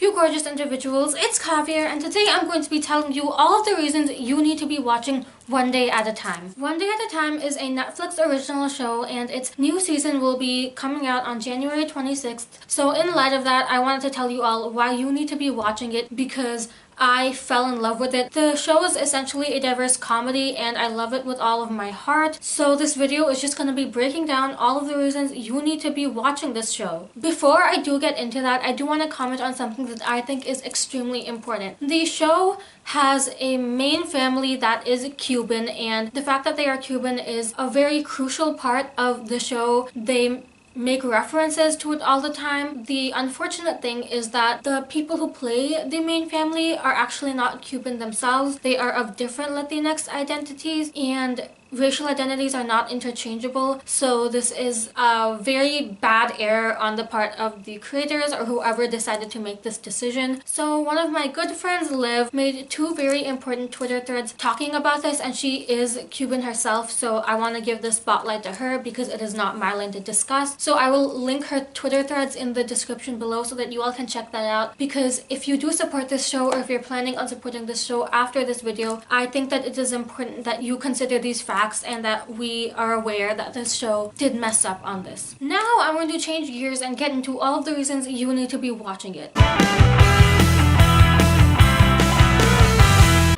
you gorgeous individuals, it's Javier, and today I'm going to be telling you all of the reasons you need to be watching One Day at a Time. One Day at a Time is a Netflix original show, and its new season will be coming out on January 26th. So in light of that, I wanted to tell you all why you need to be watching it, because I fell in love with it. The show is essentially a diverse comedy and I love it with all of my heart. So this video is just going to be breaking down all of the reasons you need to be watching this show. Before I do get into that, I do want to comment on something that I think is extremely important. The show has a main family that is Cuban, and the fact that they are Cuban is a very crucial part of the show. They make references to it all the time. The unfortunate thing is that the people who play the main family are actually not Cuban themselves. They are of different Latinx identities, and racial identities are not interchangeable. So this is a very bad error on the part of the creators or whoever decided to make this decision. So one of my good friends, Liv, made two very important Twitter threads talking about this, and she is Cuban herself, so I want to give the spotlight to her because it is not my lane to discuss. So I will link her Twitter threads in the description below so that you all can check that out, because if you do support this show, or if you're planning on supporting this show after this video, I think that it is important that you consider these facts and that we are aware that this show did mess up on this. Now I'm going to change gears and get into all of the reasons you need to be watching it.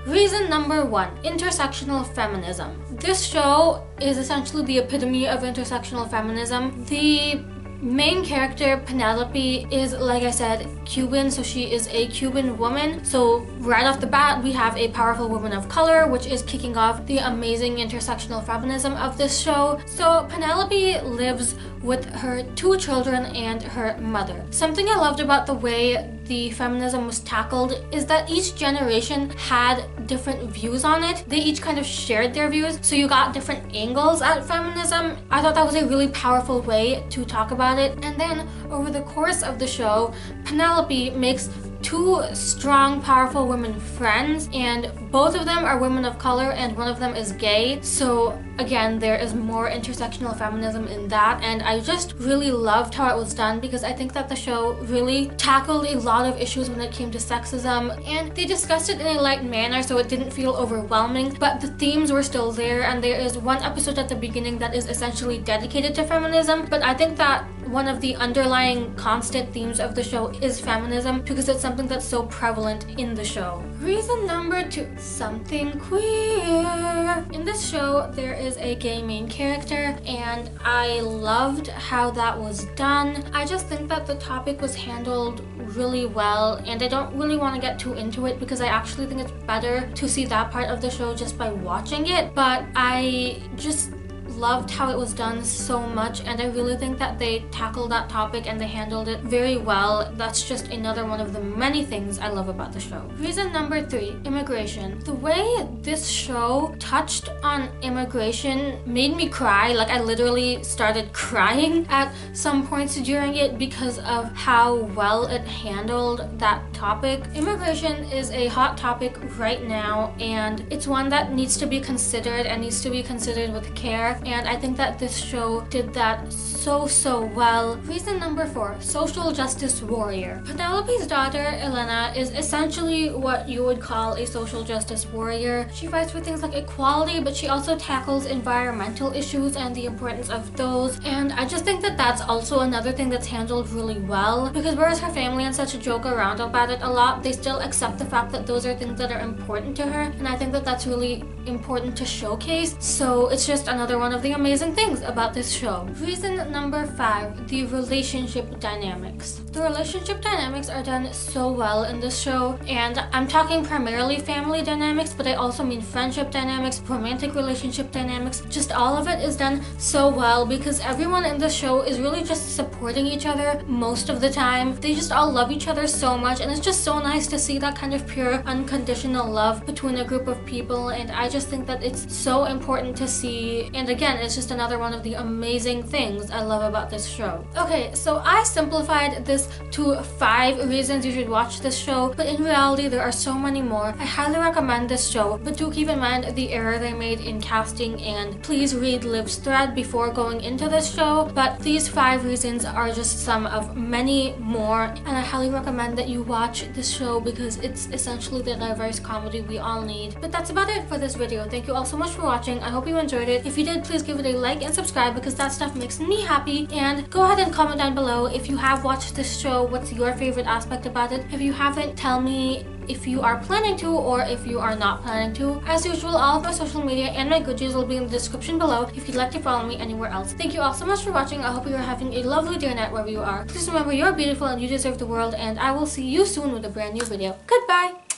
Reason number one, intersectional feminism. This show is essentially the epitome of intersectional feminism. The main character, Penelope, is, like I said, Cuban, so she is a Cuban woman. So right off the bat, we have a powerful woman of color, which is kicking off the amazing intersectional feminism of this show. So Penelope lives with her two children and her mother. Something I loved about the way the feminism was tackled is that each generation had different views on it. They each kind of shared their views, so you got different angles at feminism. I thought that was a really powerful way to talk about it. And then over the course of the show, Penelope makes two strong, powerful women friends, and both of them are women of color and one of them is gay. So again, there is more intersectional feminism in that, and I just really loved how it was done because I think that the show really tackled a lot of issues when it came to sexism, and they discussed it in a light manner so it didn't feel overwhelming, but the themes were still there. And there is one episode at the beginning that is essentially dedicated to feminism, but I think that one of the underlying constant themes of the show is feminism because it's something that's so prevalent in the show. Reason number two, something queer. In this show, there is a gay main character, and I loved how that was done. I just think that the topic was handled really well, and I don't really want to get too into it because I actually think it's better to see that part of the show just by watching it, but I just loved how it was done so much, and I really think that they tackled that topic and they handled it very well. That's just another one of the many things I love about the show. Reason number three, immigration. The way this show touched on immigration made me cry. Like, I literally started crying at some points during it because of how well it handled that topic. Immigration is a hot topic right now, and it's one that needs to be considered and needs to be considered with care. And I think that this show did that so well. Reason number four, social justice warrior. Penelope's daughter, Elena, is essentially what you would call a social justice warrior. She fights for things like equality, but she also tackles environmental issues and the importance of those. And I just think that that's also another thing that's handled really well, because whereas her family and such joke around about it a lot, they still accept the fact that those are things that are important to her. And I think that that's really important to showcase. So it's just another one of the amazing things about this show. Reason number five, the relationship dynamics. The relationship dynamics are done so well in this show, and I'm talking primarily family dynamics, but I also mean friendship dynamics, romantic relationship dynamics. Just all of it is done so well because everyone in this show is really just supporting each other most of the time. They just all love each other so much, and it's just so nice to see that kind of pure, unconditional love between a group of people, and I just think that it's so important to see. And again, it's just another one of the amazing things I love about this show. Okay, so I simplified this this to 5 reasons you should watch this show, but in reality there are so many more. I highly recommend this show, but do keep in mind the error they made in casting, and please read Liv's thread before going into this show. But these 5 reasons are just some of many more, and I highly recommend that you watch this show because it's essentially the diverse comedy we all need. But that's about it for this video. Thank you all so much for watching. I hope you enjoyed it. If you did, please give it a like and subscribe because that stuff makes me happy. And go ahead and comment down below if you have watched this show, what's your favorite aspect about it. If you haven't, tell me if you are planning to or if you are not planning to. As usual, all of my social media and my goodies will be in the description below if you'd like to follow me anywhere else. Thank you all so much for watching. I hope you are having a lovely day or night wherever you are. Please remember you're beautiful and you deserve the world, and I will see you soon with a brand new video. Goodbye!